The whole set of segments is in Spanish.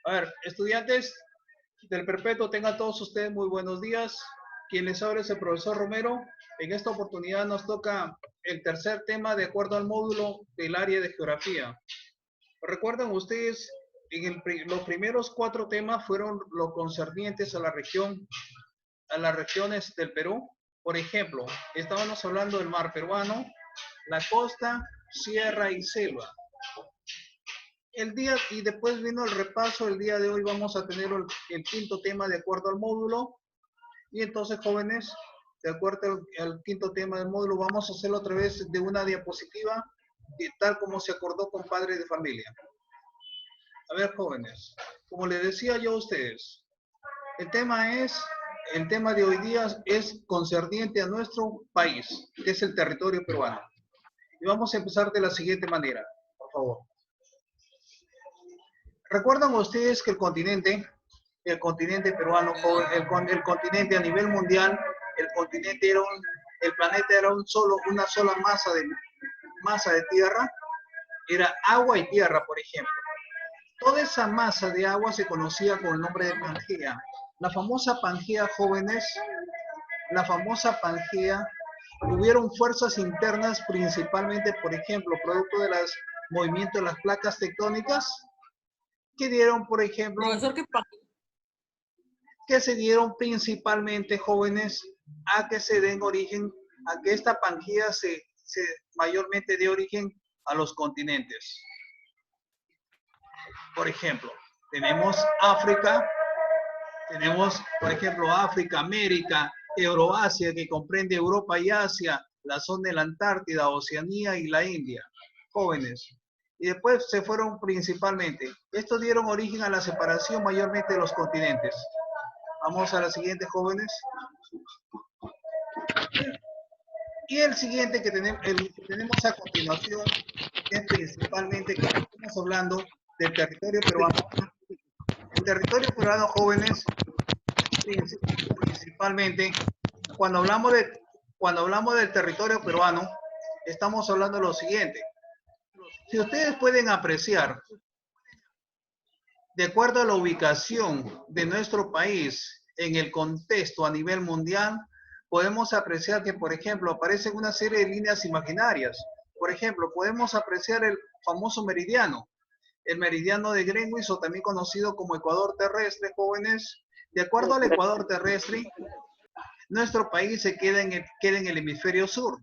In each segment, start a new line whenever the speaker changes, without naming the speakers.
A ver, estudiantes del Perpetuo, tengan todos ustedes muy buenos días. Quien les habla es el profesor Romero. En esta oportunidad nos toca el tercer tema de acuerdo al módulo del área de geografía. Recuerdan ustedes, los primeros 4 temas fueron los concernientes a la región, a las regiones del Perú. Por ejemplo, estábamos hablando del mar peruano, la costa, sierra y selva. Y después vino el repaso. El día de hoy vamos a tener el quinto tema de acuerdo al módulo. Y entonces, jóvenes, de acuerdo al quinto tema del módulo, vamos a hacerlo a través de una diapositiva, tal como se acordó con padres de familia. A ver, jóvenes, como les decía yo a ustedes, el tema de hoy día es concerniente a nuestro país, que es el territorio peruano. Y vamos a empezar de la siguiente manera, por favor. ¿Recuerdan ustedes que el continente peruano, el continente a nivel mundial, el planeta era una sola masa de tierra? Era agua y tierra, por ejemplo. Toda esa masa de agua se conocía con el nombre de Pangea. La famosa Pangea, jóvenes, la famosa Pangea, hubieron fuerzas internas principalmente, por ejemplo, producto de los movimientos de las placas tectónicas, que dieron, por ejemplo,
Profesor,
que se dieron principalmente, jóvenes, a que se den origen, a que esta Pangea se mayormente dé origen a los continentes. Por ejemplo, tenemos África, por ejemplo, África, América, Euroasia, que comprende Europa y Asia, la zona de la Antártida, Oceanía y la India. Jóvenes. Y después se fueron principalmente. Estos dieron origen a la separación mayormente de los continentes. Vamos a la siguiente, jóvenes. Y el siguiente que tenemos a continuación es principalmente que estamos hablando del territorio peruano. El territorio peruano, jóvenes, principalmente, cuando hablamos del territorio peruano, estamos hablando de lo siguiente. Si ustedes pueden apreciar, de acuerdo a la ubicación de nuestro país en el contexto a nivel mundial, podemos apreciar que, por ejemplo, aparecen una serie de líneas imaginarias. Por ejemplo, podemos apreciar el famoso meridiano, el meridiano de Greenwich, o también conocido como ecuador terrestre, jóvenes. De acuerdo al ecuador terrestre, nuestro país se queda en el hemisferio sur.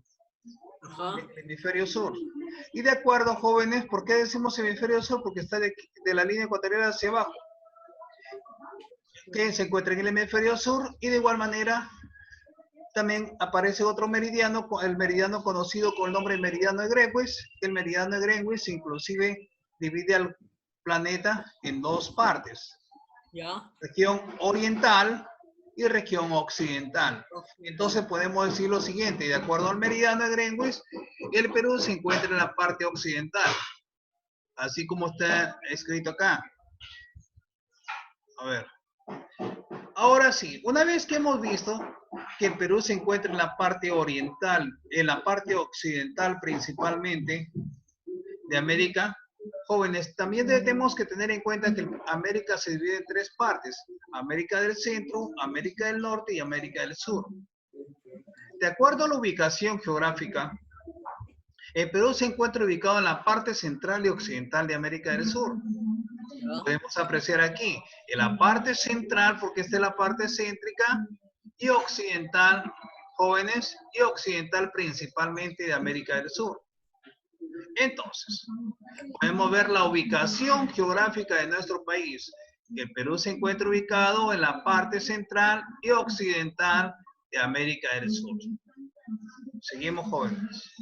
El hemisferio sur. Y de acuerdo, jóvenes, ¿por qué decimos hemisferio sur? Porque está de la línea ecuatorial hacia abajo, que se encuentra en el hemisferio sur. Y de igual manera también aparece otro meridiano, el meridiano conocido con el nombre de meridiano de Greenwich. El meridiano de Greenwich inclusive divide al planeta en 2 partes, región oriental y región occidental. Entonces podemos decir lo siguiente: de acuerdo al meridiano de Greenwich, el Perú se encuentra en la parte occidental, así como está escrito acá. A ver. Ahora sí, una vez que hemos visto que el Perú se encuentra en la parte oriental, en la parte occidental principalmente de América, jóvenes, también tenemos que tener en cuenta que América se divide en 3 partes: América del Centro, América del Norte y América del Sur. De acuerdo a la ubicación geográfica, el Perú se encuentra ubicado en la parte central y occidental de América del Sur. Podemos apreciar aquí, en la parte central, porque esta es la parte céntrica, y occidental, jóvenes, y occidental principalmente de América del Sur. Entonces, podemos ver la ubicación geográfica de nuestro país. El Perú se encuentra ubicado en la parte central y occidental de América del Sur. Seguimos, jóvenes.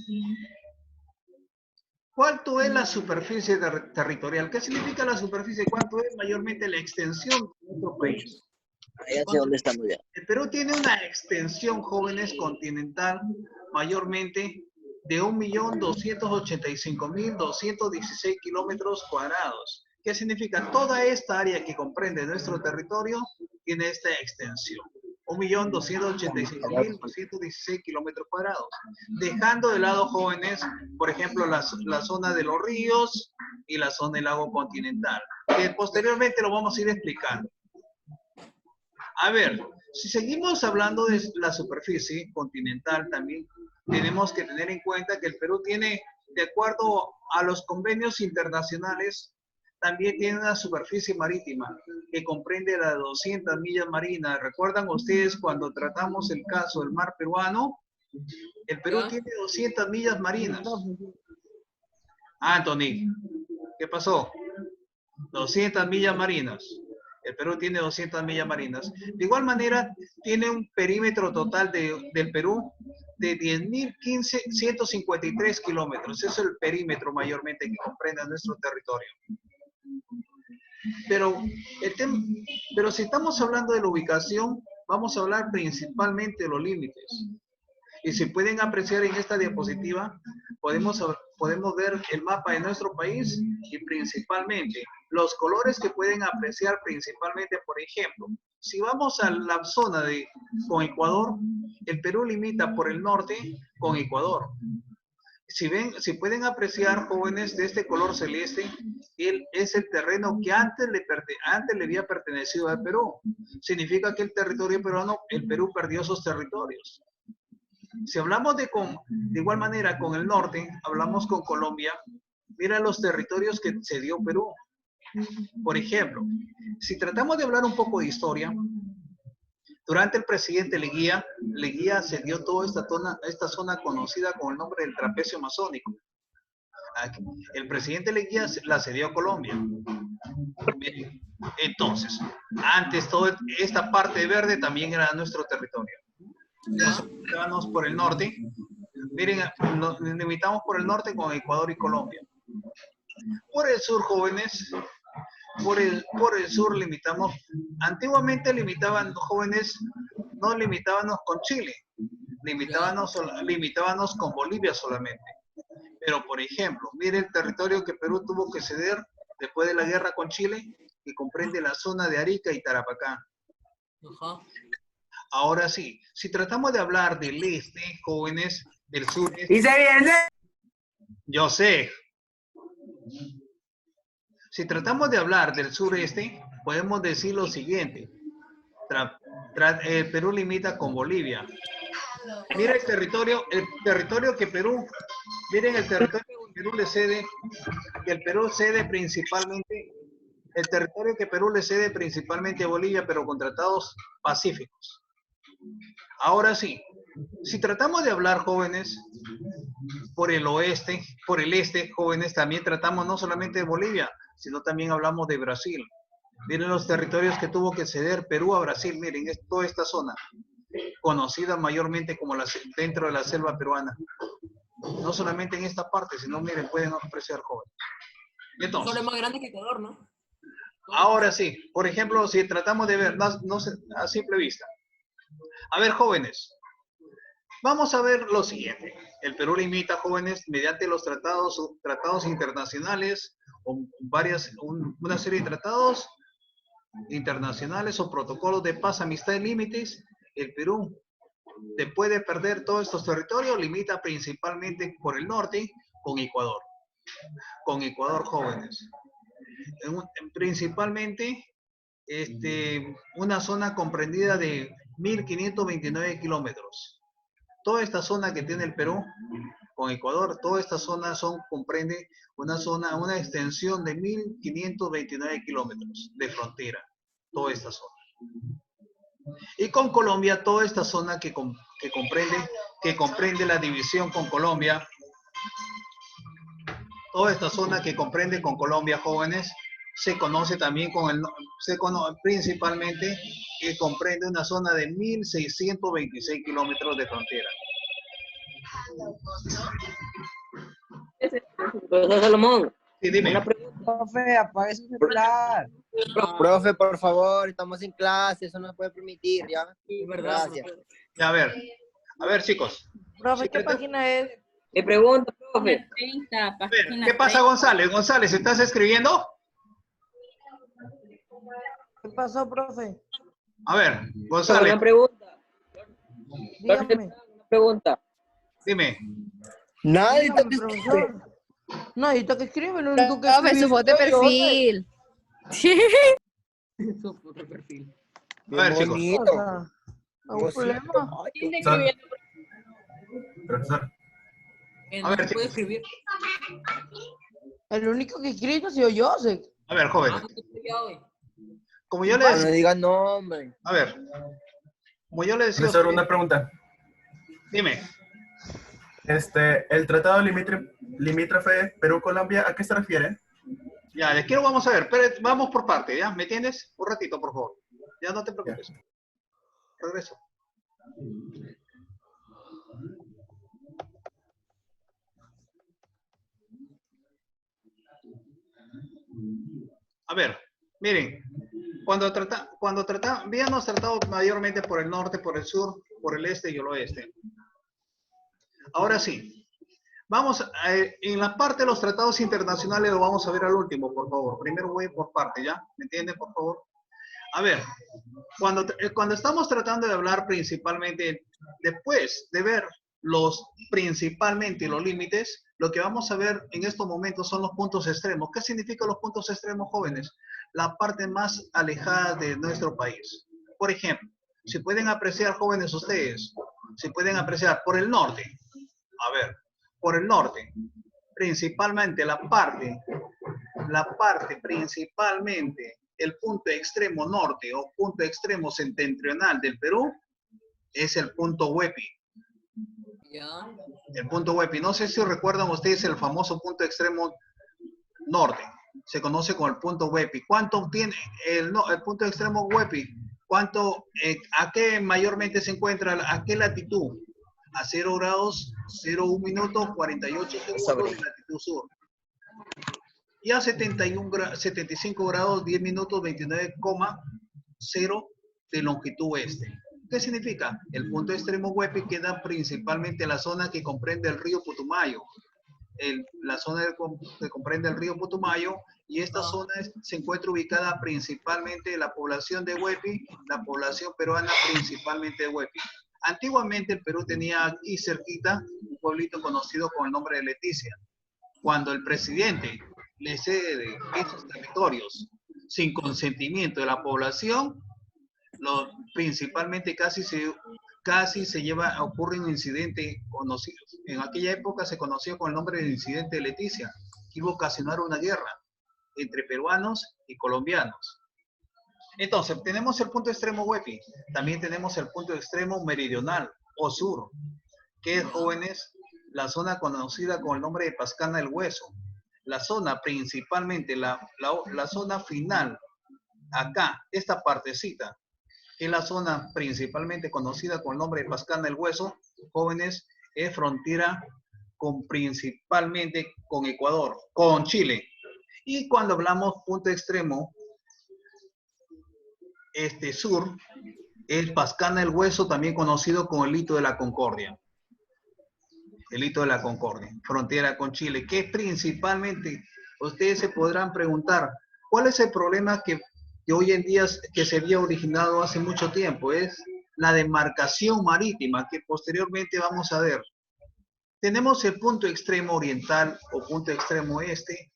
¿Cuánto es la superficie territorial? ¿Qué significa la superficie? ¿Cuánto es mayormente la extensión de nuestro país?
Ya sé dónde estamos ya.
El Perú tiene una extensión, jóvenes, continental, mayormente de 1.285.216 kilómetros cuadrados. ¿Qué significa? Toda esta área que comprende nuestro territorio tiene esta extensión. 1.286.916 kilómetros cuadrados. Dejando de lado, jóvenes, por ejemplo, la zona de los ríos y la zona del lago continental, que posteriormente lo vamos a ir explicando. A ver, si seguimos hablando de la superficie continental, también tenemos que tener en cuenta que el Perú tiene, de acuerdo a los convenios internacionales, también tiene una superficie marítima que comprende las 200 millas marinas. ¿Recuerdan ustedes cuando tratamos el caso del mar peruano? El Perú tiene 200 millas marinas. Anthony, ¿qué pasó? 200 millas marinas. El Perú tiene 200 millas marinas. De igual manera, tiene un perímetro total del Perú de 10.153 kilómetros. Ese es el perímetro mayormente que comprende nuestro territorio. Pero si estamos hablando de la ubicación, vamos a hablar principalmente de los límites. Y si pueden apreciar en esta diapositiva, podemos ver el mapa de nuestro país y principalmente los colores que pueden apreciar principalmente, por ejemplo, si vamos a la zona con Ecuador, el Perú limita por el norte con Ecuador. Si pueden apreciar, jóvenes, de este color celeste, es el terreno que antes le había pertenecido al Perú. Significa que el territorio peruano, el Perú perdió esos territorios. Si hablamos de igual manera con el norte, hablamos con Colombia, mira los territorios que cedió Perú. Por ejemplo, si tratamos de hablar un poco de historia, durante el presidente Leguía cedió toda esta zona conocida con el nombre del trapecio amazónico. El presidente Leguía la cedió a Colombia. Entonces, antes toda esta parte verde también era nuestro territorio. Nosotros por el norte, miren, nos limitamos por el norte con Ecuador y Colombia. Por el sur, jóvenes, por el sur limitamos, antiguamente limitaban jóvenes, no limitábamos con Chile, limitábamos con Bolivia solamente. Pero, por ejemplo, mire el territorio que Perú tuvo que ceder después de la guerra con Chile, que comprende la zona de Arica y Tarapacá. Ahora sí, si tratamos de hablar del este, jóvenes, del sur...
¡Y se viene!
Yo sé. Si tratamos de hablar del sureste, podemos decir lo siguiente. Perú limita con Bolivia. Mira el territorio que Perú... Miren el territorio que Perú le cede, que el Perú cede principalmente... El territorio que Perú le cede principalmente a Bolivia, pero con tratados pacíficos. Ahora sí, si tratamos de hablar, jóvenes, por el oeste, por el este, jóvenes, también tratamos no solamente de Bolivia, sino también hablamos de Brasil. Miren los territorios que tuvo que ceder Perú a Brasil, miren, es toda esta zona, conocida mayormente como dentro de la selva peruana. No solamente en esta parte, sino, miren, pueden apreciar, jóvenes. Entonces,
Solo es más grande que Ecuador, ¿no?
Ahora sí, por ejemplo, si tratamos de ver, no a simple vista. A ver, jóvenes, vamos a ver lo siguiente. El Perú limita, jóvenes, mediante los tratados internacionales, o una serie de tratados internacionales o protocolos de paz, amistad y límites. El Perú, después de perder todos estos territorios, limita principalmente por el norte con Ecuador. Con Ecuador, jóvenes. Principalmente una zona comprendida de 1.529 kilómetros. Toda esta zona que tiene el Perú con Ecuador, toda esta zona comprende una extensión de 1.529 kilómetros de frontera, toda esta zona. Y con Colombia, toda esta zona que comprende la división con Colombia, toda esta zona que comprende con Colombia, jóvenes, se conoce también principalmente que comprende una zona de 1.626 kilómetros de frontera.
Profesor Salomón,
Sí, dime.
una pregunta.
Profe, apague su celular.
Profe, por favor, estamos en clase, eso no se puede permitir, ¿ya?
Es verdad.
Gracias.
A ver, chicos.
Profe,
Sí,
¿qué página es?
Me pregunto, profe.
30,
A ver,
página
¿qué pasa,
30?
González? González, ¿estás escribiendo?
¿Qué pasó, profe?
A ver,
Una
González.
pregunta.
Dígame.
Una pregunta.
Dime.
Nadie
Dígame,
te
profesor. Nadie que escribe, lo único que
Profe,
escribe
su foto de
es yo,
perfil.
Su foto de perfil.
A ver, chicos.
O
bonito.
sea, ¿algún
Bonito.
problema?
Ay,
¿Quién te
Profesor.
escribió?
Profesor,
Que
A
no
ver,
se puede
chicos.
escribir.
El único que escribe ha sido yo, sé.
A ver,
Ah,
jóvenes.
no te escribió hoy.
Como yo
no
les decía,
digan nombre.
a ver, como yo le decía, a
profesor,
ustedes-
una pregunta.
dime.
El tratado limítrofe Perú-Colombia, ¿a qué se refiere?
Ya, les quiero, vamos a ver, pero vamos por parte, ¿ya? ¿Me entiendes? Un ratito, por favor. Ya no te preocupes. Regreso. A ver, miren, habíamos tratado mayormente por el norte, por el sur, por el este y el oeste. Ahora sí, vamos, en la parte de los tratados internacionales lo vamos a ver al último, por favor. Primero voy por parte, ¿ya? ¿Me entienden, por favor? A ver, cuando estamos tratando de hablar principalmente, después de ver principalmente los límites, lo que vamos a ver en estos momentos son los puntos extremos. ¿Qué significan los puntos extremos, jóvenes? La parte más alejada de nuestro país. Por ejemplo, si pueden apreciar, jóvenes ustedes, si pueden apreciar por el norte, a ver, por el norte, principalmente la parte principalmente, el punto extremo norte o punto extremo septentrional del Perú es el punto Huepi.
Ya.
El punto Huepi. No sé si recuerdan ustedes el famoso punto extremo norte. Se conoce como el punto Huepi. ¿Cuánto tiene el punto extremo Huepi? ¿A qué mayormente se encuentra? ¿A qué latitud? A 0 grados, 0,1 minuto, 48 segundos de latitud sur. Y a 75 grados, 10 minutos, 29,0 de longitud oeste. ¿Qué significa? El punto extremo Huepi queda principalmente en la zona que comprende el río Putumayo. La zona que comprende el río Putumayo, y esta zona se encuentra ubicada principalmente en la población de Huepi, la población peruana principalmente de Huepi. Antiguamente el Perú tenía aquí cerquita un pueblito conocido con el nombre de Leticia. Cuando el presidente le cede esos territorios sin consentimiento de la población, principalmente ocurre un incidente conocido. En aquella época se conoció con el nombre del incidente de Leticia, que iba a ocasionar una guerra entre peruanos y colombianos. Entonces, tenemos el punto extremo Huepi, también tenemos el punto extremo meridional o sur, que es, jóvenes, la zona conocida con el nombre de Pascana del Hueso. La zona principalmente, la zona final, acá, esta partecita, que es la zona principalmente conocida con el nombre de Pascana del Hueso, jóvenes, es frontera principalmente con Ecuador, con Chile. Y cuando hablamos punto extremo sur, es Pascana del Hueso, también conocido como el Hito de la Concordia. El Hito de la Concordia, frontera con Chile, que principalmente, ustedes se podrán preguntar, ¿cuál es el problema que hoy en día que se había originado hace mucho tiempo? Es la demarcación marítima, que posteriormente vamos a ver. Tenemos el punto extremo oriental o punto extremo este,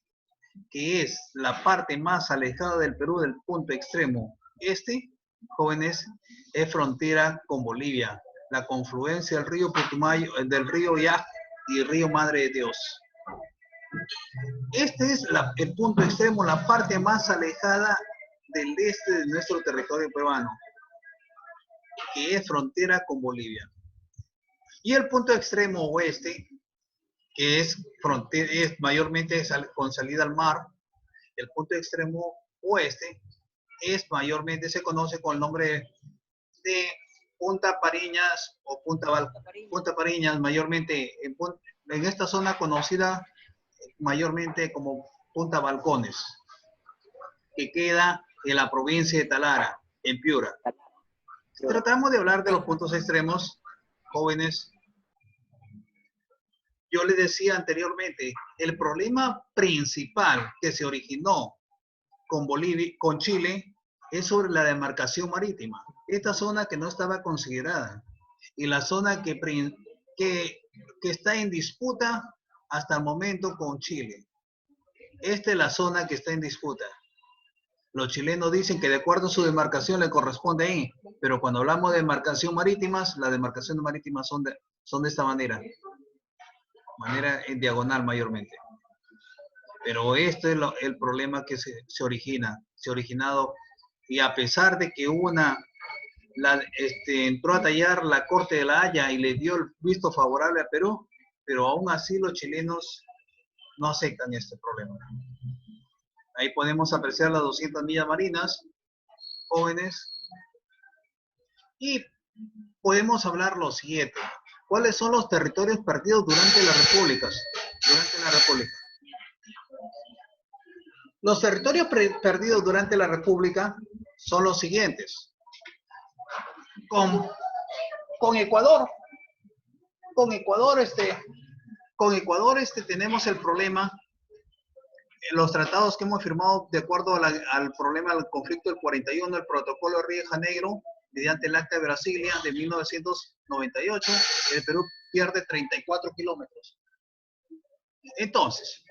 que es la parte más alejada del Perú del punto extremo este, jóvenes, es frontera con Bolivia, la confluencia del río Putumayo, del río Yaj y río Madre de Dios. Este es el punto extremo, la parte más alejada del este de nuestro territorio peruano, que es frontera con Bolivia. Y el punto extremo oeste, que es mayormente con salida al mar. El punto extremo oeste es mayormente, se conoce con el nombre de Punta Pariñas o Punta Pariñas, mayormente en esta zona conocida mayormente como Punta Balcones, que queda en la provincia de Talara, en Piura. Si tratamos de hablar de los puntos extremos, jóvenes, yo les decía anteriormente, el problema principal que se originó con Bolivia, con Chile, es sobre la demarcación marítima. Esta zona que no estaba considerada. y la zona que está en disputa hasta el momento con Chile. Esta es la zona que está en disputa. Los chilenos dicen que de acuerdo a su demarcación le corresponde ahí, pero cuando hablamos de demarcación marítimas, las demarcaciones marítimas son de esta manera en diagonal mayormente. Pero este es el problema que se ha originado, y a pesar de que entró a tallar la Corte de La Haya y le dio el visto favorable a Perú, pero aún así los chilenos no aceptan este problema. Ahí podemos apreciar las 200 millas marinas, jóvenes, y podemos hablar lo siguiente. ¿Cuáles son los territorios perdidos durante las repúblicas? Los territorios perdidos durante la república son los siguientes. Con Ecuador tenemos el problema, los tratados que hemos firmado de acuerdo al problema del conflicto del 41, el protocolo de Río de Janeiro, mediante el Acta de Brasilia de 1998, el Perú pierde 34 kilómetros. Entonces,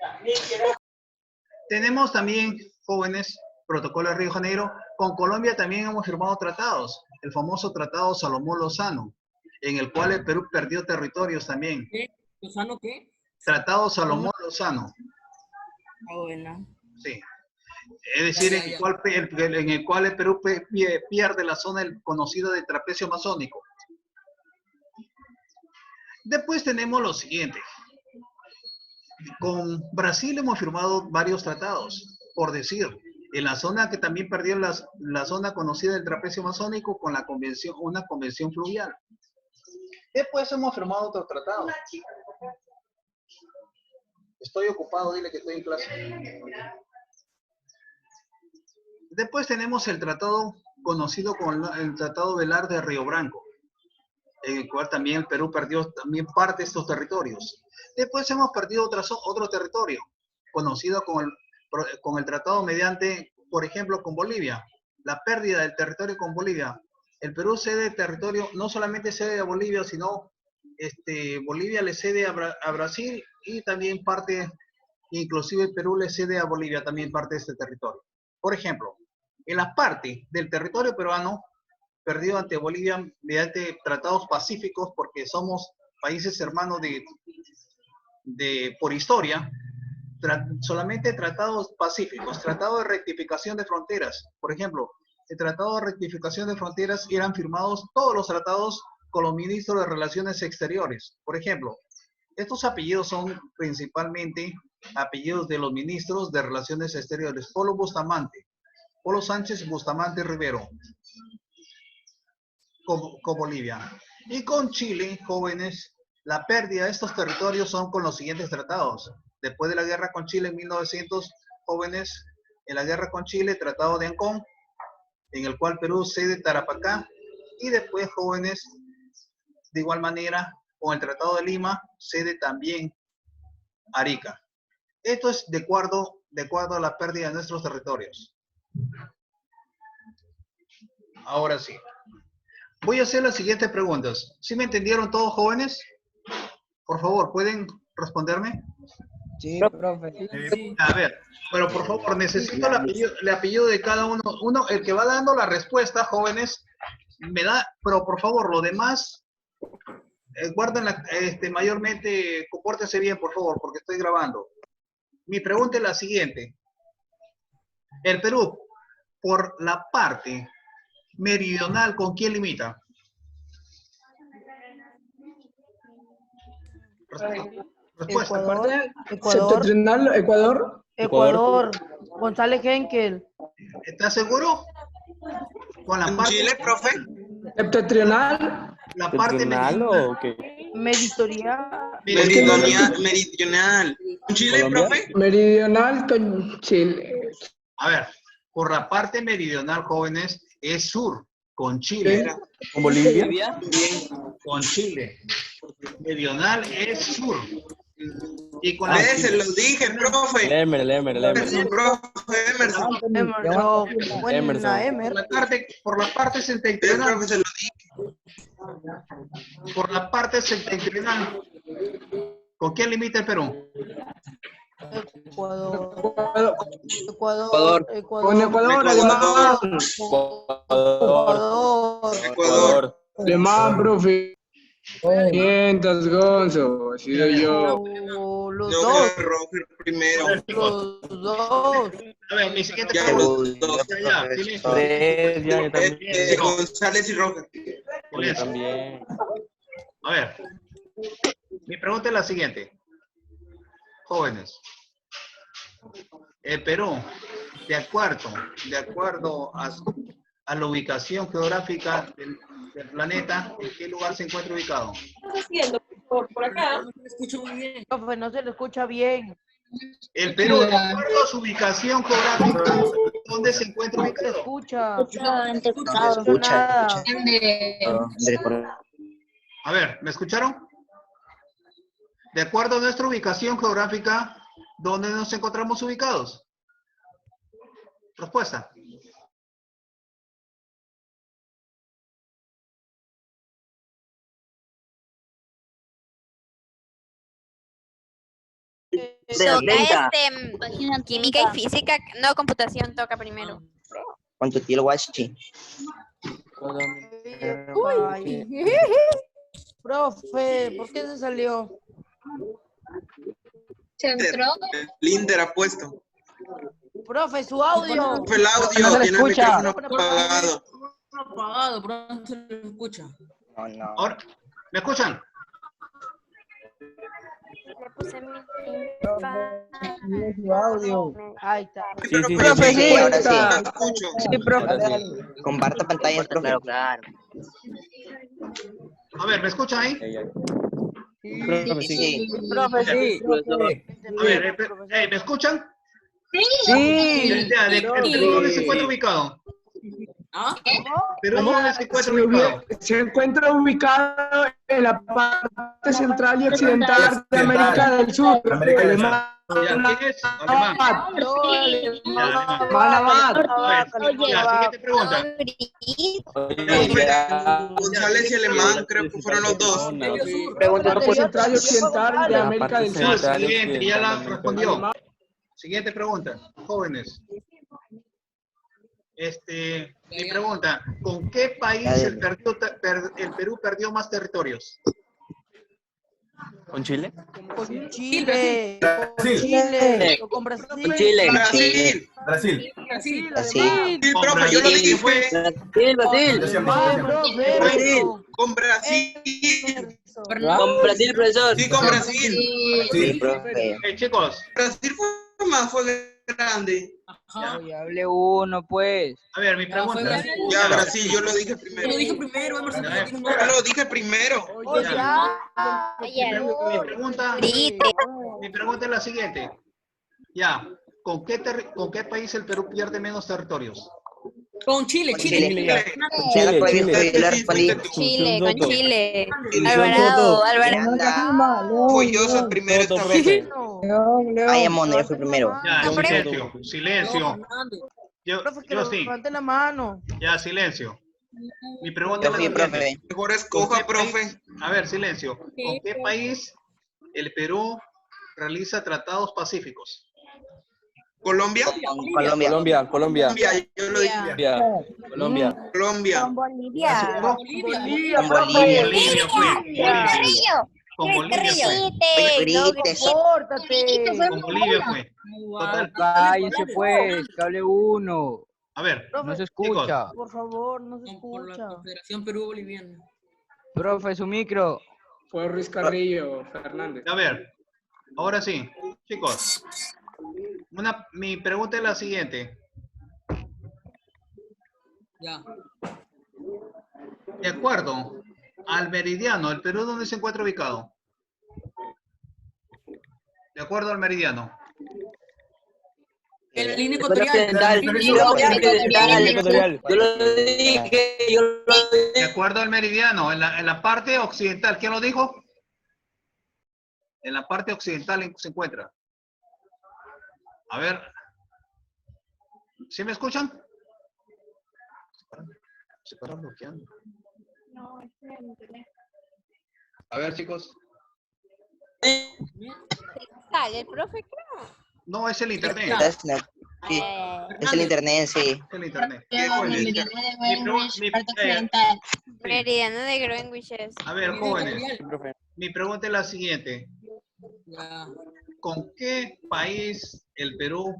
tenemos también, jóvenes, protocolo de Río de Janeiro. Con Colombia también hemos firmado tratados, el famoso Tratado Salomón-Lozano, en el cual el Perú perdió territorios también.
¿Qué? ¿Lozano qué?
Tratado Salomón-Lozano.
Ah, bueno.
Sí. Es decir, en el cual el Perú pierde la zona conocida de trapecio masónico. Después tenemos lo siguiente. Con Brasil hemos firmado varios tratados, por decir, en la zona que también perdió la zona conocida del trapecio masónico con una convención fluvial. Después hemos firmado otros tratados. Estoy ocupado, dile que estoy en clase. Después tenemos el tratado conocido como el Tratado Velar de Río Branco, en el cual también el Perú perdió también parte de estos territorios. Después hemos perdido otro territorio, conocido con el tratado mediante, por ejemplo, con Bolivia. La pérdida del territorio con Bolivia. El Perú cede territorio, no solamente cede a Bolivia, sino Bolivia le cede a Brasil, y también parte, inclusive el Perú le cede a Bolivia también parte de este territorio. Por ejemplo, en la parte del territorio peruano perdido ante Bolivia mediante tratados pacíficos, porque somos países hermanos por historia, solamente tratados pacíficos, tratado de rectificación de fronteras. Por ejemplo, el tratado de rectificación de fronteras eran firmados todos los tratados con los ministros de Relaciones Exteriores. Por ejemplo, estos apellidos son principalmente apellidos de los ministros de Relaciones Exteriores. Polo Sánchez Bustamante Rivero, con Bolivia. Y con Chile, jóvenes, la pérdida de estos territorios son con los siguientes tratados. Después de la guerra con Chile en 1900, jóvenes, en la guerra con Chile, Tratado de Ancón, en el cual Perú cede Tarapacá, y después, jóvenes, de igual manera, con el Tratado de Lima, cede también Arica. Esto es de acuerdo a la pérdida de nuestros territorios. Ahora sí. Voy a hacer las siguientes preguntas. ¿Sí me entendieron todos, jóvenes? Por favor, ¿pueden responderme?
Sí, profe.
Sí.
A ver, pero por favor, necesito el apellido de cada uno. El que va dando la respuesta, jóvenes, me da, pero por favor, lo demás, guarden mayormente, compórtense bien, por favor, porque estoy grabando. Mi pregunta es la siguiente. El Perú, por la parte meridional, ¿con quién limita? Respuesta.
Ecuador.
Septentrional, Ecuador.
Ecuador. González Henkel.
¿Estás seguro? Con la parte
Chile, profe.
Septentrional.
La parte
¿Meridional o qué?
Meridional. ¿Con Chile,
¿Colombia?
profe?
Meridional con Chile.
A ver, por la parte meridional, jóvenes, es sur, con Chile.
¿Con Bolivia?
Con Chile. Meridional es sur. Y con la
Se los dije, profe.
El Emer.
Profe Emerson.
Buena, Emer.
por la parte
El
septentrional.
profe se lo dije.
por la parte septentrional, ¿con quién limita el Perú?
Ecuador.
Ecuador.
Con Ecuador, alemán.
Ecuador.
Alemán, profe. Mientas, Gonzo. Ha sido yo.
Los
No,
dos.
Roger primero.
Los dos.
A ver, mi siguiente
Ya,
pregunta.
los dos.
Ya, silencio.
Tres, ya, yo también.
González y Roger.
Yo
Silencio.
también.
A ver, mi pregunta es la siguiente. Jóvenes, el Perú, de acuerdo a la ubicación geográfica del planeta, ¿en qué lugar se encuentra ubicado?
Por acá.
No me escucho muy bien.
Profe, no se le escucha bien.
El Perú, de acuerdo a su ubicación geográfica, ¿dónde se encuentra
No se
ubicado?
escucha.
Escucha,
Nada.
A ver, ¿me escucharon? De acuerdo a nuestra ubicación geográfica, ¿dónde nos encontramos ubicados? Respuesta.
Toca química y física, no, computación toca primero.
¿Cuánto tiene guachi?
Ay. Profe, ¿por qué se salió?
Linder ha puesto.
Profe, su audio.
Fue el audio,
No se le
tiene el
escucha.
micrófono apagado.
Apagado, pero no se le escucha.
No.
Ahora, ¿me escuchan?
Ahí está.
Sí, sí,
Profe, sí, ahora sí.
Lo escucho.
Sí, profe. Comparto pantalla, profe.
A ver, ¿me escuchan ahí?
Profe, sí.
Sí.
Profe, sí.
A ver, ¿me escuchan?
Sí.
Ya, ¿Perú dónde se encuentra ubicado?
¿Ah?
¿Perú dónde se encuentra ubicado?
Se encuentra ubicado en la parte central y occidental de América del Sur.
América del Sur.
Alemán.
Ya, ¿quién es? Alemán. A ver, ya, siguiente pregunta.
González y Alemán, creo que fueron los dos.
Pregunta
Parte central y occidental de América del
Ya,
Sur.
siguiente, ya la respondió. Siguiente pregunta, jóvenes. Mi pregunta, ¿con qué país el Perú perdió más territorios?
¿Con Chile?
Con Chile.
Brasil.
Con Chile. Con Brasil.
Chile.
Brasil.
Brasil.
Brasil.
Brasil.
Sí, profe, yo lo dije, fue con Brasil.
Con Brasil, profesor.
Sí, con Brasil.
Sí, profe.
Chicos,
Brasil fue grande.
Oye, hable uno, pues.
a ver, mi pregunta.
Ya, Brasil, yo lo dije
Yo
primero.
lo dije primero, Emerson.
Ya,
tiene un
Yo lo dije primero.
Mi pregunta es la siguiente. Ya, ¿con qué país el Perú pierde menos territorios?
Con Chile,
Chile.
Chile.
Ya lo respondí, yo le respondí.
Chile, con Chile. Alvarado.
Fui yo el primero esta vez.
Ay, Amondo, yo fui primero.
Ya,
No,
silencio, silencio. Yo
Profe, que
sí.
levante la mano.
Ya, silencio. Mi pregunta
Yo
es la
fui
siguiente.
profe.
Mejor escoja, profe.
A ver, silencio. ¿Con qué país el Perú realiza tratados pacíficos?
Colombia.
Colombia.
Colombia.
Colombia, yo lo dije.
Colombia.
Colombia.
Bolivia.
Con Bolivia.
Bolivia fue. Con Bolivia fue.
Córtate.
Con Bolivia fue. Total.
Cállese, pues, que hable uno.
A ver,
No
se
escucha.
Por favor, no se
Por la
escucha.
Confederación Perú-Boliviana.
Profe, su micro.
Fue Ruiz Carrillo Fernández.
A ver, ahora sí, chicos. Mi pregunta es la siguiente.
Ya.
De acuerdo al meridiano, ¿el Perú dónde se encuentra ubicado? De acuerdo al meridiano.
En la línea ecuatorial.
Ecuatorial.
Yo lo dije,
De acuerdo al meridiano, en la parte occidental, ¿quién lo dijo? En la parte occidental se encuentra. A ver. ¿Sí me escuchan? Se para bloqueando. A ver, chicos.
Sale el profe, creo.
No, es el internet.
Sí, es el internet, sí.
Es el internet.
Meridiano de Greenwich es.
A ver, jóvenes. Mi pregunta es la siguiente.
Ya.
¿Con qué país el Perú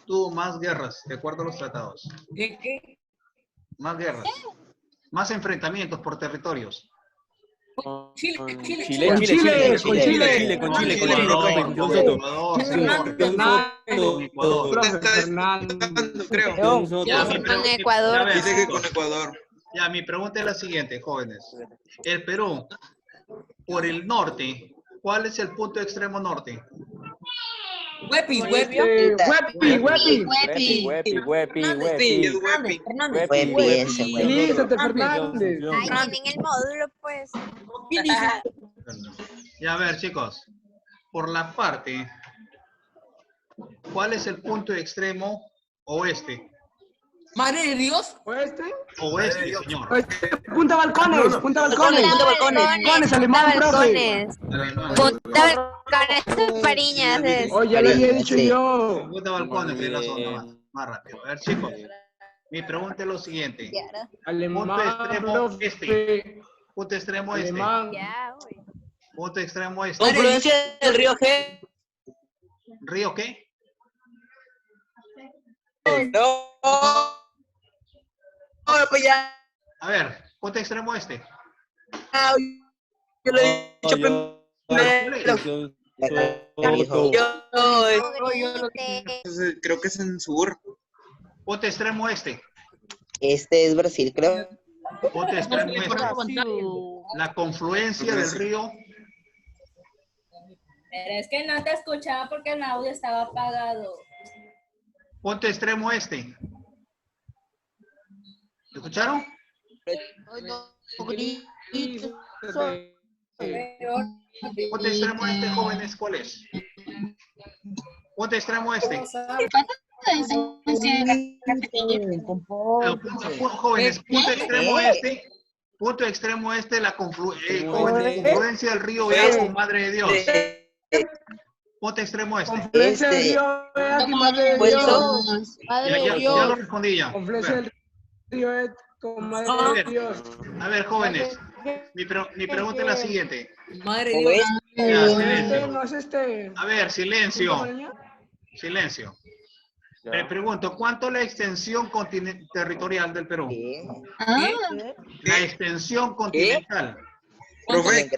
tuvo más guerras, de acuerdo a los tratados?
¿De qué?
Más guerras. Más enfrentamientos por territorios.
Chile.
Con Chile, profe,
Ecuador.
profe Fernando.
Creo.
Ya,
Con Ecuador.
Dice que con Ecuador.
Ya, mi pregunta es la siguiente, jóvenes. El Perú, por el norte, ¿cuál es el punto extremo norte?
Huepi.
Huepi. Elízate Fernández.
Ay, tienen el módulo, pues.
Ya, a ver, chicos. Por la parte, ¿cuál es el punto extremo oeste?
Madre de Dios.
¿Oeste?
Oeste, señor.
Punta Balcones, Punta Balcones. Balcones, alemán, profe.
Punta Balcones, Pariñas.
Oye, ya lo había dicho yo.
Punta Balcones, que es la zona más rápido. A ver, chicos. Mi pregunta es lo siguiente.
Alemán,
Punto extremo
profe.
este. Punto extremo este.
Alemán.
Ya, güey.
Punto extremo este.
Confluencia del río G.
¿Río qué?
No. Pues ya.
A ver, punto extremo este.
Yo lo he dicho primero.
Creo que es en sur.
Punto extremo este.
Este es Brasil, creo.
Punto extremo este. La confluencia del río.
Pero es que no te escuchaba porque el audio estaba apagado.
Punto extremo este. ¿Escucharon? Punto extremo este, jóvenes, ¿cuál es? Punto extremo este. Jóvenes, punto extremo este, la confluencia del río Ea con Madre de Dios. Punto extremo este.
Confluencia del río Ea con Madre de Dios.
Ya lo respondí ya.
Confluencia del río Ea con Madre de Dios.
A ver, jóvenes, mi pregunta es la siguiente.
Madre de Dios.
Ya, silencio.
No es este.
A ver, silencio. Silencio. Me pregunto, ¿cuánto es la extensión territorial del Perú? La extensión continental.
Profe.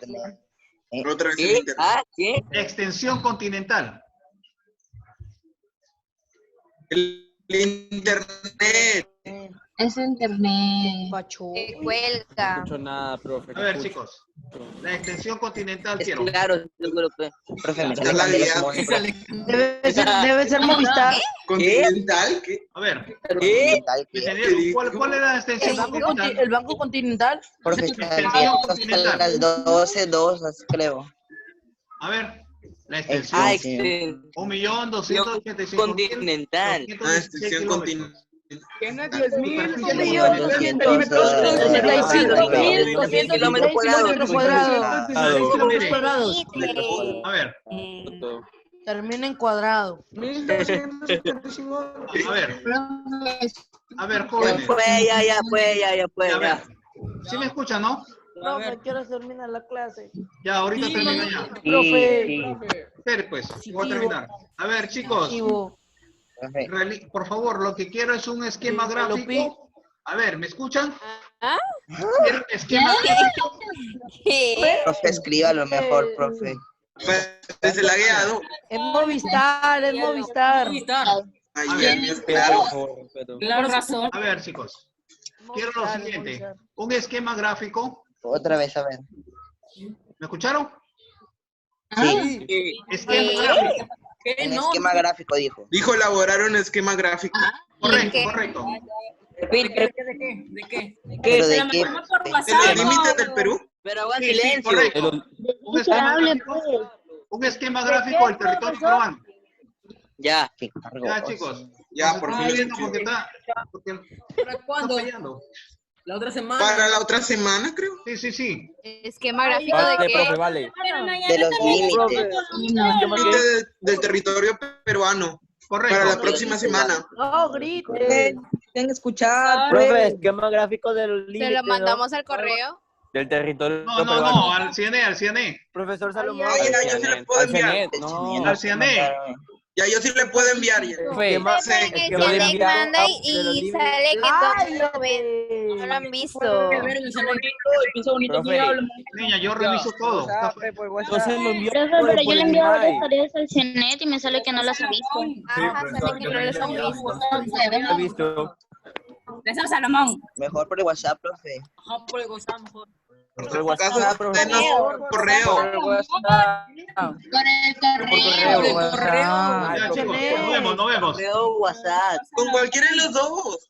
Otra vez el internet.
Extensión continental.
El internet.
Es internet.
Que cuelga.
No escucho nada, profe.
A ver, chicos. La extensión continental
Es
quiero.
claro, seguro que. Profe, me
Ya la guía.
Debe ser Movistar.
¿Continental? ¿Qué?
A ver,
¿Qué?
¿cuál es la extensión continental?
El Banco Continental.
Profe, hasta las 12:02, creo.
A ver, la extensión.
Ah, extensión
1.285.000.
continental.
Extensión continental.
Tiene 10.000
kilómetros cuadrados.
A ver,
Termina en cuadrado.
1.275.
a ver, jóvenes.
Ya,
A ver, ¿sí me escuchan, no?
Profe, quiero terminar la clase.
Ya, ahorita termino ya.
Profe.
Espere, pues, voy a terminar. A ver, chicos, por favor, lo que quiero es un esquema gráfico. A ver, ¿me escuchan?
¿Ah?
Quiero un esquema gráfico.
Profe, escríbalo mejor, profe.
Desde la guiado.
Es Movistar, es Movistar.
Ayer, claro.
La razón.
A ver, chicos, quiero lo siguiente. Un esquema gráfico.
Otra vez, a ver.
¿Me escucharon?
Sí.
Esquema gráfico.
Un esquema gráfico, dijo.
Dijo elaborar un esquema gráfico.
Correcto, correcto.
¿De qué?
¿Pero de qué?
¿De los límites del Perú?
Pero haga
Sí,
silencio.
correcto. Un esquema gráfico del territorio peruano.
Ya.
Ya, chicos.
Ya, por fin lo
Porque
escuché.
está
¿Para cuándo?
fallando.
La otra semana.
Para la otra semana, creo.
Sí.
Esquema gráfico
Vale,
de qué.
profe, vale.
Pero mañana
De los
también
límites.
Del territorio peruano.
Correcto.
Para la próxima semana.
No, grite.
Tienen que escuchar.
Profe, esquema gráfico de los
Se
límites,
lo
¿no?
mandamos al correo.
Del territorio
No,
peruano.
al CNE.
Profesor Salomón.
Ay, ya, yo sí le puedo
Al
enviar.
CNET, no.
Al CNE.
Ya, yo sí le puedo enviar. Ya.
Profe,
Pero
Sí,
el
que me
CNEC
enviaron
manda
de
y
los límites.
sale que
Ay,
todos lo ven. No lo han visto.
profe,
Niña, yo reviso todo. Está
WhatsApp, por
entonces
WhatsApp.
lo envió
Profe, pero yo le envío
Gemini.
varias tareas al CNET y me sale que no las ha visto.
Ajá,
profesor,
sale que no les han visto.
He visto.
Profesor Salomón.
Mejor por el WhatsApp, profe.
Ajá, por el WhatsApp, mejor.
Por el WhatsApp,
Denos correo.
Por el WhatsApp.
Por el
Por
correo.
correo.
Ya, chicos, nos vemos.
Correo WhatsApp.
Con cualquiera de los dos.